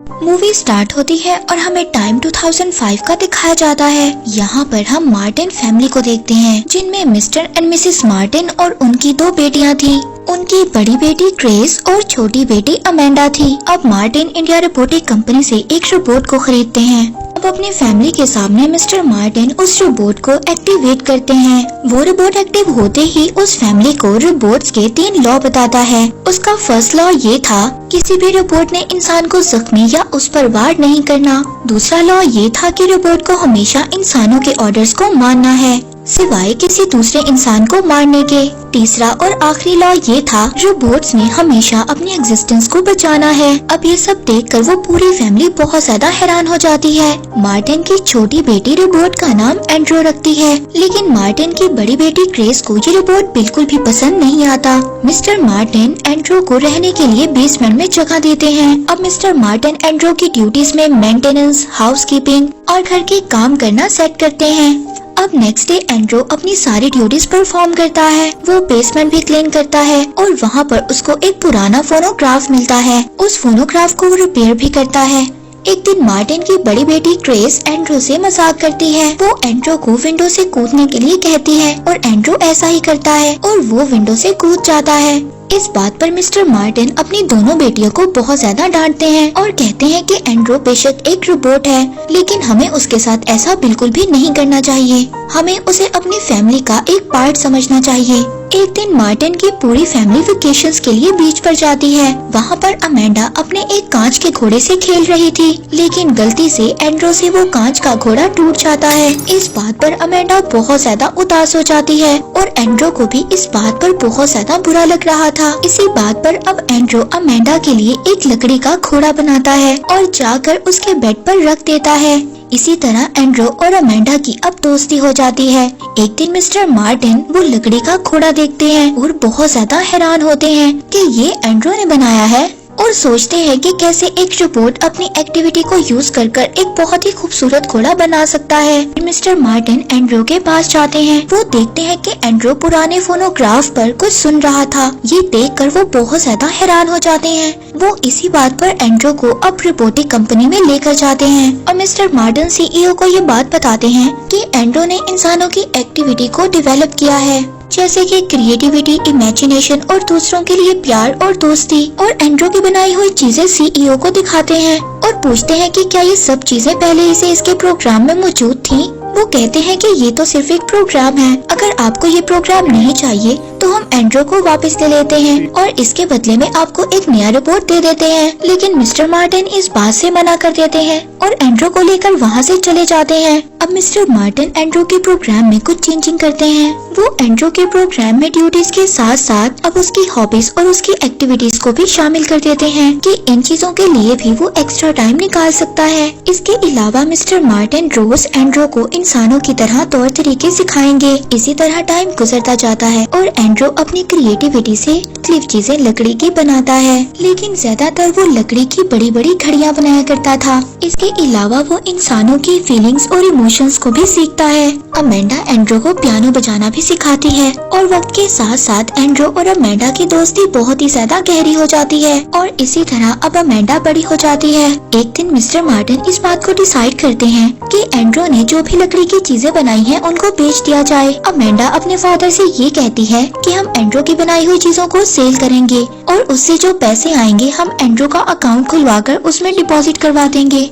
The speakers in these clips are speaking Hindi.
मूवी स्टार्ट होती है और हमें टाइम 2005 का दिखाया जाता है। यहाँ पर हम मार्टिन फैमिली को देखते हैं, जिनमें मिस्टर एंड मिसेस मार्टिन और उनकी 2 बेटियाँ थी। उनकी बड़ी बेटी ग्रेस और छोटी बेटी अमेंडा थी। अब मार्टिन इंडिया रोबोटिक कंपनी से एक रोबोट को खरीदते हैं। अब अपनी फैमिली के सामने मिस्टर मार्टिन उस रोबोट को एक्टिवेट करते हैं। वो रोबोट एक्टिव होते ही उस फैमिली को रोबोट्स के 3 लॉ बताता है। उसका फर्स्ट लॉ ये था, किसी भी रोबोट ने इंसान को जख्मी या उस पर वार नहीं करना। दूसरा लॉ ये था कि रोबोट को हमेशा इंसानों के ऑर्डर्स को मानना है, सिवाय किसी दूसरे इंसान को मारने के। तीसरा और आखिरी लॉ ये था, रोबोट्स ने हमेशा अपनी एग्जिस्टेंस को बचाना है। अब ये सब देखकर वो पूरी फैमिली बहुत ज्यादा हैरान हो जाती है। मार्टिन की छोटी बेटी रोबोट का नाम एंड्रो रखती है, लेकिन मार्टिन की बड़ी बेटी ग्रेस को ये रोबोट बिल्कुल भी पसंद नहीं आता। मिस्टर मार्टिन एंड्रो को रहने के लिए बेसमेंट में जगह देते हैं। अब मिस्टर मार्टिन एंड्रो की ड्यूटीज में मेंटेनेंस, हाउसकीपिंग और घर के काम करना सेट करते हैं। अब नेक्स्ट डे एंड्रो अपनी सारी ड्यूटीज परफॉर्म करता है। वो बेसमेंट भी क्लीन करता है और वहाँ पर उसको एक पुराना फोनोग्राफ मिलता है। उस फोनोग्राफ को वो रिपेयर भी करता है। एक दिन मार्टिन की बड़ी बेटी ग्रेस एंड्रो से मजाक करती है। वो एंड्रो को विंडो से कूदने के लिए कहती है और एंड्रो ऐसा ही करता है और वो विंडो से कूद जाता है। इस बात पर मिस्टर मार्टिन अपनी दोनों बेटियों को बहुत ज्यादा डांटते हैं और कहते हैं कि एंड्रो बेशक एक रोबोट है, लेकिन हमें उसके साथ ऐसा बिल्कुल भी नहीं करना चाहिए। हमें उसे अपनी फैमिली का एक पार्ट समझना चाहिए। एक दिन मार्टिन की पूरी फैमिली वेकेशंस के लिए बीच पर जाती है। वहाँ पर अमेंडा अपने एक कांच के घोड़े से खेल रही थी, लेकिन गलती से एंड्रो से वो कांच का घोड़ा टूट जाता है। इस बात पर अमेंडा बहुत ज्यादा उदास हो जाती है और एंड्रो को भी इस बात पर बहुत ज्यादा बुरा लग रहा था। इसी बात पर अब एंड्रो अमेंडा के लिए एक लकड़ी का घोड़ा बनाता है और जाकर उसके बेड पर रख देता है। इसी तरह एंड्रो और अमेंडा की अब दोस्ती हो जाती है। एक दिन मिस्टर मार्टिन वो लकड़ी का घोड़ा देखते हैं और बहुत ज्यादा हैरान होते हैं कि ये एंड्रो ने बनाया है और सोचते हैं कि कैसे एक रोबोट अपनी एक्टिविटी को यूज कर एक बहुत ही खूबसूरत घोड़ा बना सकता है। मिस्टर मार्टिन एंड्रो के पास जाते हैं। वो देखते हैं कि एंड्रो पुराने फोनोग्राफ पर कुछ सुन रहा था। ये देखकर वो बहुत ज्यादा हैरान हो जाते हैं। वो इसी बात पर एंड्रो को अब रोबोटिक कंपनी में लेकर जाते हैं और मिस्टर मार्टिन सीईओ को ये बात बताते हैं कि एंड्रो ने इंसानों की एक्टिविटी को डेवलप किया है, जैसे कि क्रिएटिविटी, इमेजिनेशन और दूसरों के लिए प्यार और दोस्ती। और एंड्रो की बनाई हुई चीजें सीईओ को दिखाते हैं और पूछते हैं कि क्या ये सब चीजें पहले ही से इसके प्रोग्राम में मौजूद थी। वो कहते हैं कि ये तो सिर्फ एक प्रोग्राम है, अगर आपको ये प्रोग्राम नहीं चाहिए तो हम एंड्रो को वापस ले लेते हैं और इसके बदले में आपको एक नया रिपोर्ट दे देते हैं। लेकिन मिस्टर मार्टिन इस बात से मना कर देते हैं और एंड्रो को लेकर वहाँ से चले जाते हैं। अब मिस्टर मार्टिन एंड्रो के प्रोग्राम में कुछ चेंजिंग करते हैं। वो एंड्रो के प्रोग्राम में ड्यूटीज के साथ साथ अब उसकी हॉबीज और उसकी एक्टिविटीज को भी शामिल कर देते हैं कि इन चीजों के लिए भी वो एक्स्ट्रा टाइम निकाल सकता है। इसके अलावा मिस्टर मार्टिन रोज एंड्रो को इंसानों की तरह तौर तरीके सिखाएंगे। इसी तरह टाइम गुजरता जाता है और एंड्रो अपनी क्रिएटिविटी से मुख्तलिफ चीजें लकड़ी की बनाता है, लेकिन ज्यादातर वो लकड़ी की बड़ी बड़ी घड़ियां बनाया करता था। इसके अलावा वो इंसानों की फीलिंग्स और इमोशंस को भी सीखता है। अमेंडा एंड्रो को पियानो बजाना भी सिखाती है और वक्त के साथ साथ एंड्रो और अमेंडा की दोस्ती बहुत ही ज्यादा गहरी हो जाती है और इसी तरह अब अमेंडा बड़ी हो जाती है। एक दिन मिस्टर मार्टिन इस बात को डिसाइड करते हैं कि एंड्रो ने जो भी लकड़ी की चीजें बनाई हैं उनको बेच दिया जाए। अमेंडा अपने फादर से ये कहती है कि हम एंड्रो की बनाई हुई चीजों को सेल करेंगे और उससे जो पैसे आएंगे हम एंड्रो का अकाउंट खुलवाकर उसमें डिपॉजिट करवा देंगे।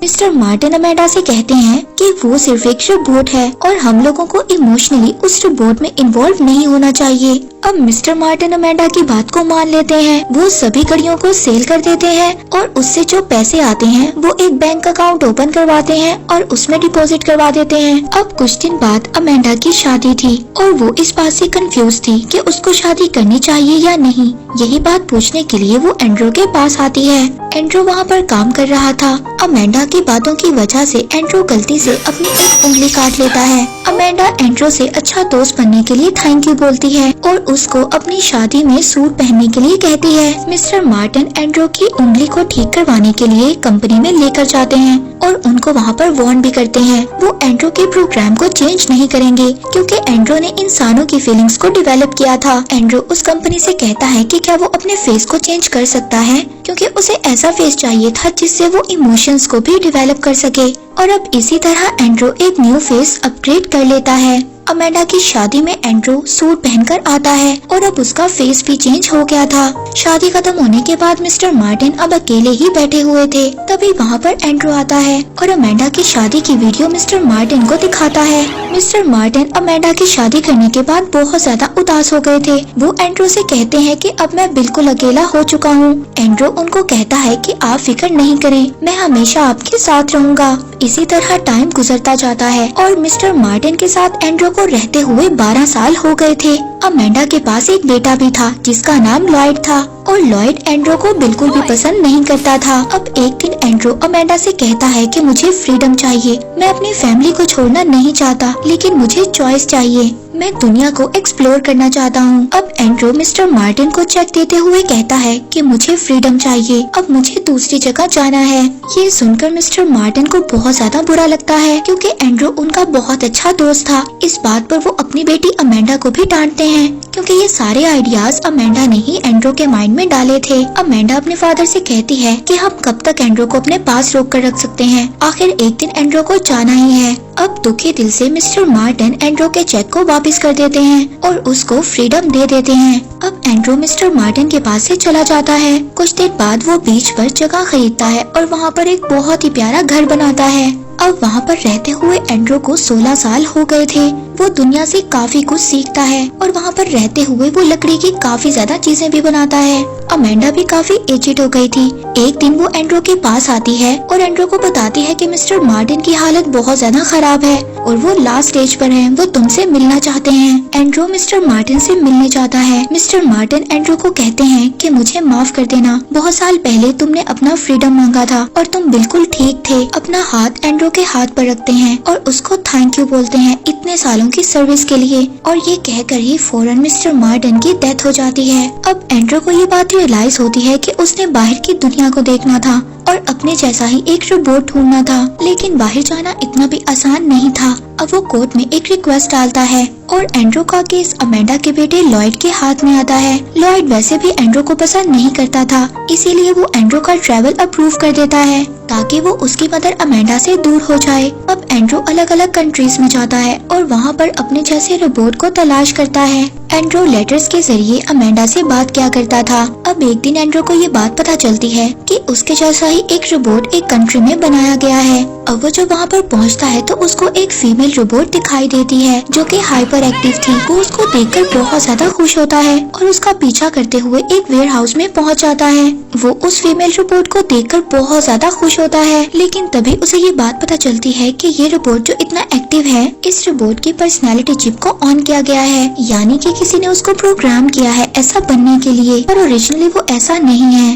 मिस्टर मार्टिन अमेंडा से कहते हैं कि वो सिर्फ एक रोबोट है और हम लोगों को इमोशनली उस रोबोट में इन्वॉल्व नहीं होना चाहिए। अब मिस्टर मार्टिन अमेंडा की बात को मान लेते हैं। वो सभी घड़ियों को सेल कर देते हैं और उससे जो पैसे आते हैं वो एक बैंक अकाउंट ओपन करवाते हैं और उसमें डिपॉजिट करवा देते हैं। अब कुछ दिन बाद अमेंडा की शादी थी और वो इस बात से कंफ्यूज थी कि उसको शादी करनी चाहिए या नहीं। यही बात पूछने के लिए वो एंड्रो के पास आती है। एंड्रो वहाँ पर काम कर रहा था। अमेंडा की बातों की वजह से एंड्रो गलती से अपनी एक उंगली काट लेता है। अमेंडा एंड्रो से अच्छा दोस्त बनने के लिए थैंक यू बोलती है और उसको अपनी शादी में सूट पहनने के लिए कहती है। मिस्टर मार्टिन एंड्रो की उंगली को ठीक करवाने के लिए कंपनी में लेकर जाते हैं और उनको वहाँ पर वार्न भी करते हैं। वो एंड्रो के प्रोग्राम को चेंज नहीं करेंगे क्योंकि एंड्रो ने इंसानों की फीलिंग्स को डेवलप किया था। एंड्रो उस कंपनी से कहता है कि क्या वो अपने फेस को चेंज कर सकता है, क्योंकि उसे ऐसा फेस चाहिए था जिससे वो इमोशंस को भी डेवलप कर सके। और अब इसी तरह एंड्रो एक न्यू फेस अपग्रेड कर लेता है। अमेंडा की शादी में एंड्रो सूट पहनकर आता है और अब उसका फेस भी चेंज हो गया था। शादी खत्म होने के बाद मिस्टर मार्टिन अब अकेले ही बैठे हुए थे। तभी वहाँ पर एंड्रो आता है और अमेंडा की शादी की वीडियो मिस्टर मार्टिन को दिखाता है। मिस्टर मार्टिन अमेंडा की शादी करने के बाद बहुत ज्यादा उदास हो गए थे। वो एंड्रो से कहते हैं कि अब मैं बिल्कुल अकेला हो चुका हूँ। एंड्रो उनको कहता है कि आप फिक्र नहीं करें, मैं हमेशा आपके साथ रहूँगा। इसी तरह टाइम गुजरता जाता है और मिस्टर मार्टिन के साथ एंड्रो को रहते हुए 12 साल हो गए थे। अमेंडा के पास एक बेटा भी था जिसका नाम लॉयड था और लॉयड एंड्रो को बिल्कुल भी पसंद नहीं करता था। अब एक दिन एंड्रो अमेंडा से कहता है कि मुझे फ्रीडम चाहिए, मैं अपनी फैमिली को छोड़ना नहीं चाहता, लेकिन मुझे चॉइस चाहिए, मैं दुनिया को एक्सप्लोर करना चाहता हूँ। अब एंड्रो मिस्टर मार्टिन को चेक देते हुए कहता है कि मुझे फ्रीडम चाहिए, अब मुझे दूसरी जगह जाना है। ये सुनकर मिस्टर मार्टिन को बहुत ज्यादा बुरा लगता है क्योंकि एंड्रो उनका बहुत अच्छा दोस्त था। इस बात पर वो अपनी बेटी अमेंडा को भी डांटते हैं क्योंकि ये सारे आइडियाज अमेंडा ने ही एंड्रो के माइंड में डाले थे। अमेंडा अपने फादर से कहती है कि हम कब तक एंड्रो को अपने पास रोक कर रख सकते हैं, आखिर एक दिन एंड्रो को जाना ही है। अब दुखी दिल से मिस्टर मार्टिन एंड्रो के चेक को वापस कर देते हैं और उसको फ्रीडम दे देते हैं। अब एंड्रो मिस्टर मार्टिन के पास से चला जाता है। कुछ देर बाद वो बीच पर जगह खरीदता है और वहाँ पर एक बहुत ही प्यारा घर बनाता है। अब वहाँ पर रहते हुए एंड्रो को 16 साल हो गए थे। वो दुनिया से काफी कुछ सीखता है और वहाँ पर रहते हुए वो लकड़ी की काफी ज्यादा चीजें भी बनाता है। अमेंडा भी काफी एजिड हो गई थी। एक दिन वो एंड्रो के पास आती है और एंड्रो को बताती है कि मिस्टर मार्टिन की हालत बहुत ज्यादा खराब है और वो लास्ट स्टेज पर हैं, वो तुमसे मिलना चाहते हैं। एंड्रो मिस्टर मार्टिन से मिलने जाता है। मिस्टर मार्टिन एंड्रो को कहते हैं कि मुझे माफ कर देना, बहुत साल पहले तुमने अपना फ्रीडम मांगा था और तुम बिल्कुल ठीक थे। अपना हाथ एंड्रो के हाथ पर रखते हैं और उसको थैंक यू बोलते हैं इतने सालों की सर्विस के लिए। और ये कहकर ही फौरन मिस्टर मार्टिन की डेथ हो जाती है। अब एंड्रो को ये बात रियलाइज होती है कि उसने बाहर की दुनिया को देखना था और अपने जैसा ही एक रोबोट ढूंढना था, लेकिन बाहर जाना इतना भी आसान नहीं था। अब वो कोर्ट में एक रिक्वेस्ट डालता है और एंड्रो का केस अमेंडा के बेटे लॉयड के हाथ में आता है। लॉयड वैसे भी एंड्रो को पसंद नहीं करता था, इसीलिए वो एंड्रो का ट्रैवल अप्रूव कर देता है ताकि वो उसकी मदर अमेंडा से दूर हो जाए। अब एंड्रो अलग अलग कंट्रीज में जाता है और वहाँ पर अपने जैसे रोबोट को तलाश करता है। एंड्रो लेटर्स के जरिए अमेंडा से बात किया करता था। अब एक दिन एंड्रो को ये बात पता चलती है कि उसके जैसा ही एक रोबोट एक कंट्री में बनाया गया है। अब वो जब वहाँ पर पहुँचता है तो उसको एक फीमेल रोबोट दिखाई देती है जो कि हाइपर एक्टिव थी। वो उसको देखकर बहुत ज्यादा खुश होता है और उसका पीछा करते हुए एक वेयर हाउस में पहुँच जाता है। वो उस फीमेल रोबोट को देखकर बहुत ज्यादा खुश होता है, लेकिन तभी उसे ये बात पता चलती है कि ये रोबोट जो इतना एक्टिव है, इस रोबोट की पर्सनैलिटी चिप को ऑन किया गया है, यानी कि किसी ने उसको प्रोग्राम किया है ऐसा बनने के लिए, पर ओरिजिनली वो ऐसा नहीं है।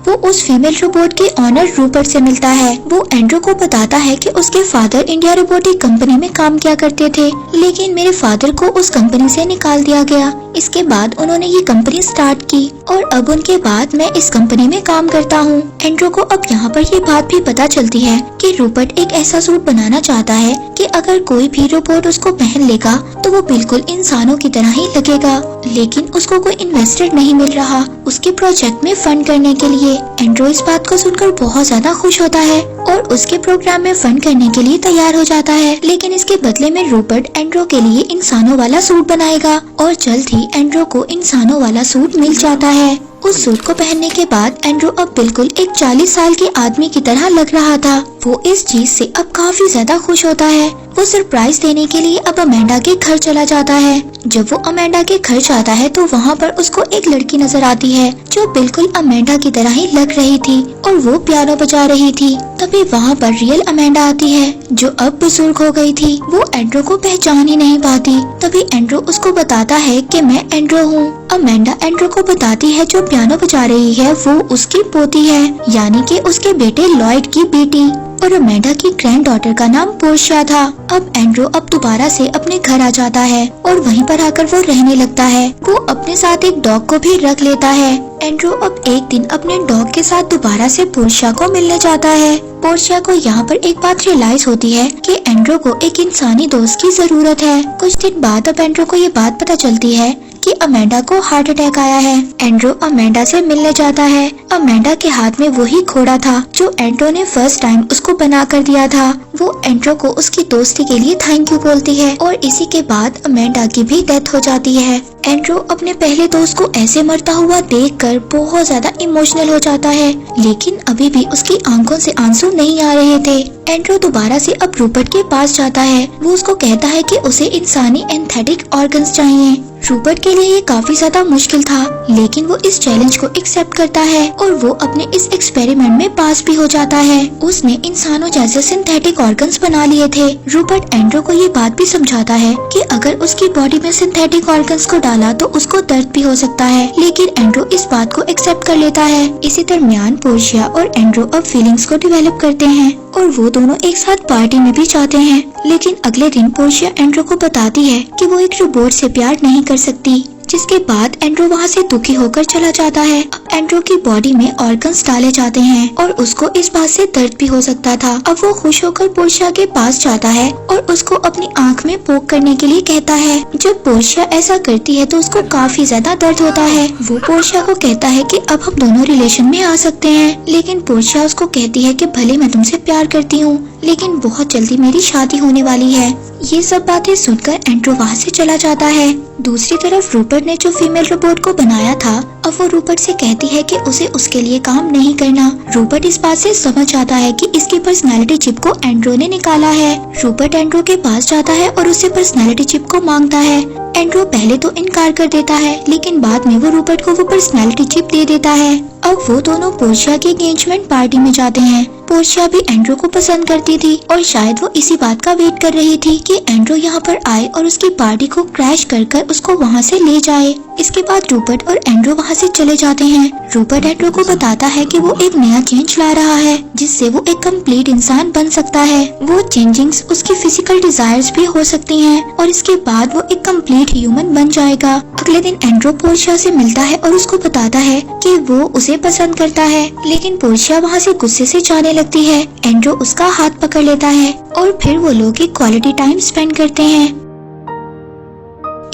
वो उस फीमेल रोबोट के ऑनर रूपर्ट से मिलता है। वो एंड्रो को बताता है कि उसके फादर इंडिया रोबोटिक कंपनी में काम किया करते थे, लेकिन मेरे फादर को उस कंपनी से निकाल दिया गया। इसके बाद उन्होंने ये कंपनी स्टार्ट की और अब उनके बाद मैं इस कंपनी में काम करता हूँ। एंड्रो को अब यहाँ पर ये बात भी पता चलती है कि रूपर्ट एक ऐसा सूट बनाना चाहता है कि अगर कोई भी रोबोट उसको पहन लेगा तो वो बिल्कुल इंसानों की तरह ही लगेगा, लेकिन उसको कोई इन्वेस्टर नहीं मिल रहा उसके प्रोजेक्ट में फंड करने के लिए। एंड्रो इस बात को सुनकर बहुत ज्यादा खुश होता है और उसके प्रोग्राम में फंड करने के लिए तैयार हो जाता है, लेकिन इसके बदले में रूपर्ट एंड्रो के लिए इंसानों वाला सूट बनाएगा और जल्द ही एंड्रो को इंसानों वाला सूट मिल जाता है। उस सूट को पहनने के बाद एंड्रो अब बिल्कुल एक 40 साल के आदमी की तरह लग रहा था। वो इस चीज से अब काफी ज्यादा खुश होता है। वो सरप्राइज देने के लिए अब अमेंडा के घर चला जाता है। जब वो अमेंडा के घर जाता है तो वहाँ पर उसको एक लड़की नजर आती है जो बिल्कुल अमेंडा की तरह ही लग रही थी और वो पियानो बजा रही थी। तभी वहाँ पर रियल अमेंडा आती है जो अब बुजुर्ग हो गई थी। वो एंड्रो को पहचान ही नहीं पाती। तभी एंड्रो उसको बताता है कि मैं एंड्रो हूँ। अमेंडा एंड्रो को बताती है जो पियानो बजा रही है वो उसकी पोती है, यानी कि उसके बेटे लॉयड की बेटी। और अमेंडा की ग्रैंड डॉटर का नाम पोर्शिया था। अब एंड्रो अब दोबारा से अपने घर आ जाता है और वहीं पर आकर वो रहने लगता है। वो अपने साथ एक डॉग को भी रख लेता है। एंड्रो अब एक दिन अपने डॉग के साथ दोबारा से पोर्शिया को मिलने जाता है। पोर्शिया को यहाँ पर एक बात रियलाइज होती है कि एंड्रो को एक इंसानी दोस्त की जरूरत है। कुछ दिन बाद अब एंड्रो को ये बात पता चलती है कि अमेंडा को हार्ट अटैक आया है। एंड्रो अमेंडा से मिलने जाता है। अमेंडा के हाथ में वही घोड़ा था जो एंड्रो ने फर्स्ट टाइम उसको बना कर दिया था। वो एंड्रो को उसकी दोस्ती के लिए थैंक यू बोलती है और इसी के बाद अमेंडा की भी डेथ हो जाती है। एंड्रो अपने पहले दोस्त को ऐसे मरता हुआ देखकर बहुत ज्यादा इमोशनल हो जाता है, लेकिन अभी भी उसकी आंखों से आंसू नहीं आ रहे थे। एंड्रो दोबारा से अब रूपर्ट के पास जाता है। वो उसको कहता है कि उसे इंसानी एंथेटिक ऑर्गन्स चाहिए। रूपर्ट के लिए ये काफी ज्यादा मुश्किल था, लेकिन वो इस चैलेंज को एक्सेप्ट करता है और वो अपने इस एक्सपेरिमेंट में पास भी हो जाता है। उसने इंसानों जैसे सिंथेटिक ऑर्गन्स बना लिए थे। रूपर्ट एंड्रो को ये बात भी समझाता है कि अगर उसकी बॉडी में सिंथेटिक ऑर्गन्स को डाला तो उसको दर्द भी हो सकता है, लेकिन एंड्रो इस बात को एक्सेप्ट कर लेता है। इसी दरमियान पोर्शिया और एंड्रो अब फीलिंग्स को डेवलप करते हैं और वो दोनों एक साथ पार्टी में भी जाते हैं। लेकिन अगले दिन पोर्शिया एंड्रो को बताती है कि वो एक रोबोट से प्यार नहीं कर सकती, जिसके बाद एंड्रो वहाँ से दुखी होकर चला जाता है। अब एंड्रो की बॉडी में ऑर्गन्स डाले जाते हैं और उसको इस बात से दर्द भी हो सकता था। अब वो खुश होकर पोर्शिया के पास जाता है और उसको अपनी आंख में पोक करने के लिए कहता है। जब पोर्शिया ऐसा करती है तो उसको काफी ज्यादा दर्द होता है। वो पोर्शिया को कहता है कि अब हम दोनों रिलेशन में आ सकते हैं, लेकिन पोर्शिया उसको कहती है कि भले मैं तुमसे प्यार करती हूँ, लेकिन बहुत जल्दी मेरी शादी होने वाली है। ये सब बातें सुनकर एंड्रो वहाँ से चला जाता है। दूसरी तरफ रूपर्ट ने जो फीमेल रोबोट को बनाया था, अब वो रूपर्ट से कहती है कि उसे उसके लिए काम नहीं करना। रूपर्ट इस बात से समझ आता है कि इसकी पर्सनालिटी चिप को एंड्रो ने निकाला है। रूपर्ट एंड्रो के पास जाता है और उससे पर्सनालिटी चिप को मांगता है। एंड्रो पहले तो इनकार कर देता है, लेकिन बाद में वो रूपर्ट को वो पर्सनालिटी चिप दे देता है। अब वो दोनों पोर्शिया की एंगेजमेंट पार्टी में जाते हैं। पोर्शिया भी एंड्रो को पसंद करती थी और शायद वो इसी बात का वेट कर रही थी कि एंड्रो यहाँ पर आए और उसकी पार्टी को क्रैश कर उसको वहाँ से ले जाए। इसके बाद रूपर्ट और एंड्रो वहाँ से चले जाते हैं। रूपर्ट एंड्रो को बताता है कि वो एक नया चेंज ला रहा है जिससे वो एक कंप्लीट इंसान बन सकता है। वो चेंजिंग्स उसकी फिजिकल डिजायर्स भी हो सकती हैं और इसके बाद वो एक कंप्लीट ह्यूमन बन जाएगा। अगले दिन एंड्रो पोर्शिया से मिलता है और उसको बताता है कि वो उसे पसंद करता है, लेकिन पोर्शिया वहाँ से गुस्से से जाने लगती है। एंड्रो उसका हाथ पकड़ लेता है और फिर वो लोग एक क्वालिटी टाइम स्पेंड करते हैं।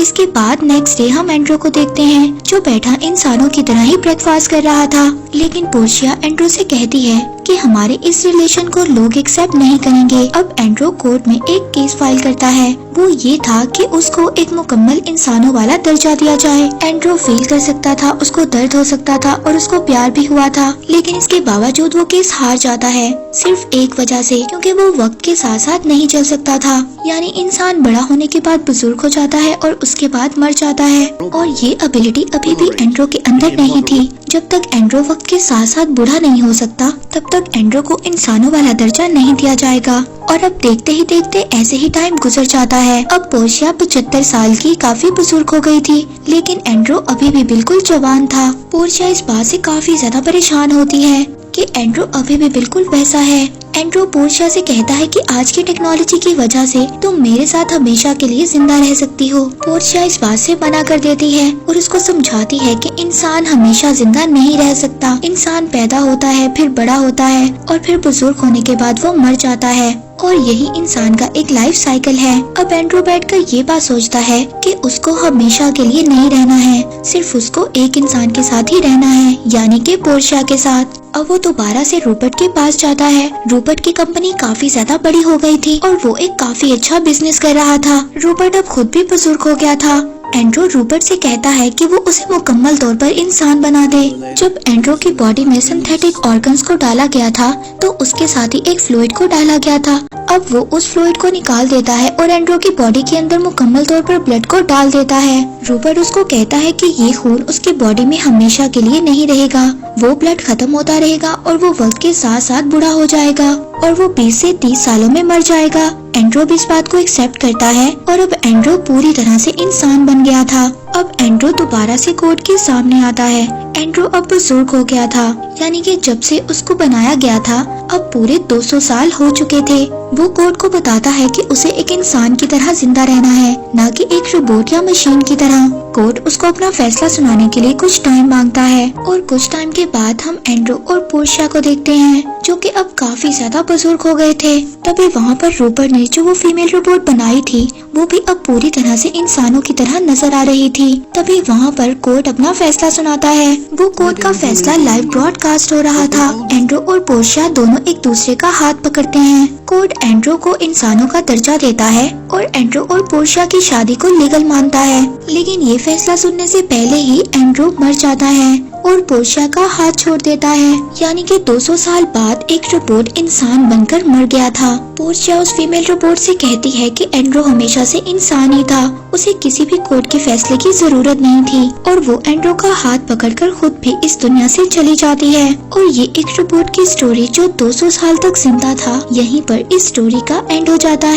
इसके बाद नेक्स्ट डे हम एंड्रो को देखते हैं जो बैठा इंसानों की तरह ही ब्रेकफास्ट कर रहा था, लेकिन पोर्शिया एंड्रो से कहती है कि हमारे इस रिलेशन को लोग एक्सेप्ट नहीं करेंगे। अब एंड्रो कोर्ट में एक केस फाइल करता है। वो ये था कि उसको एक मुकम्मल इंसानों वाला दर्जा दिया जाए। एंड्रो फील कर सकता था, उसको दर्द हो सकता था और उसको प्यार भी हुआ था, लेकिन इसके बावजूद वो केस हार जाता है सिर्फ एक वजह से, क्योंकि वो वक्त के साथ साथ नहीं चल सकता था। यानी इंसान बड़ा होने के बाद बुजुर्ग हो जाता है और उसके बाद मर जाता है, और ये एबिलिटी अभी भी एंड्रो के अंदर नहीं थी। जब तक एंड्रो वक्त के साथ साथ बूढ़ा नहीं हो सकता, तब तक एंड्रो को इंसानों वाला दर्जा नहीं दिया जाएगा। और अब देखते ही देखते ऐसे ही टाइम गुजर जाता है। अब पोर्शिया 75 साल की काफी बुजुर्ग हो गई थी, लेकिन एंड्रो अभी भी बिल्कुल जवान था। पोर्शिया इस बात से काफी ज्यादा परेशान होती है कि एंड्रो अभी भी बिल्कुल वैसा है। एंड्रो पोर्शिया से कहता है कि आज की टेक्नोलॉजी की वजह से तुम मेरे साथ हमेशा के लिए जिंदा रह सकती हो। पोर्शिया इस बात से मना कर देती है और उसको समझाती है कि इंसान हमेशा जिंदा नहीं रह सकता। इंसान पैदा होता है, फिर बड़ा होता है और फिर बुजुर्ग होने के बाद वो मर जाता है, और यही इंसान का एक लाइफ साइकिल है। अब एंड्रो बैठकर ये बात सोचता है कि उसको हमेशा के लिए नहीं रहना है, सिर्फ उसको एक इंसान के साथ ही रहना है, यानी कि पोर्शिया के साथ। अब वो दोबारा से रूपर्ट के पास जाता है। रूपर्ट की कंपनी काफी ज्यादा बड़ी हो गई थी और वो एक काफी अच्छा बिजनेस कर रहा था। रूपर्ट अब खुद भी बुजुर्ग हो गया था। एंड्रो रूपर्ट से कहता है कि वो उसे मुकम्मल तौर पर इंसान बना दे। जब एंड्रो की बॉडी में सिंथेटिक ऑर्गन्स को डाला गया था, तो उसके साथ ही एक फ्लूइड को डाला गया था। अब वो उस फ्लूइड को निकाल देता है और एंड्रो की बॉडी के अंदर मुकम्मल तौर पर ब्लड को डाल देता है। रूपर्ट उसको कहता है कि ये खून उसकी बॉडी में हमेशा के लिए नहीं रहेगा, वो ब्लड खत्म होता रहेगा और वो वक्त के साथ साथ बूढ़ा हो जाएगा और वो 20 से 30 सालों में मर जाएगा। एंड्रो भी इस बात को एक्सेप्ट करता है और अब एंड्रो पूरी तरह से इंसान बन गया था। अब एंड्रो दोबारा से कोर्ट के सामने आता है। एंड्रो अब बुजुर्ग हो गया था, यानी कि जब से उसको बनाया गया था अब पूरे 200 साल हो चुके थे। वो कोर्ट को बताता है कि उसे एक इंसान की तरह जिंदा रहना है, न कि एक रोबोट या मशीन की तरह। कोर्ट उसको अपना फैसला सुनाने के लिए कुछ टाइम मांगता है और कुछ टाइम के बाद हम एंड्रो और पोर्शिया को देखते हैं, जो कि अब काफी ज्यादा बुजुर्ग हो गए थे। तभी वहाँ पर रूपर ने जो वो फीमेल रोबोट बनाई थी वो भी अब पूरी तरह से इंसानों की तरह नजर आ रही थी। तभी वहाँ पर कोर्ट अपना फैसला सुनाता है। वो कोर्ट का फैसला लाइव ब्रॉडकास्ट हो रहा था। एंड्रो और पोर्शिया दोनों एक दूसरे का हाथ पकड़ते हैं। कोर्ट एंड्रो को इंसानों का दर्जा देता है और एंड्रो और पोर्शिया की शादी को लीगल मानता है। लेकिन ये फैसला सुनने से पहले ही एंड्रो मर जाता है और पोर्शिया का हाथ छोड़ देता है, यानी कि 200 साल बाद एक रोबोट इंसान बनकर मर गया था। पोर्शिया उस फीमेल रोबोट से कहती है कि एंड्रो हमेशा से इंसान ही था, उसे किसी भी कोर्ट के फैसले की जरूरत नहीं थी और वो एंड्रो का हाथ पकड़कर खुद भी इस दुनिया से चली जाती है। और ये एक रोबोट की स्टोरी जो 200 साल तक जिंदा था, यहीं पर इस स्टोरी का एंड हो जाता है।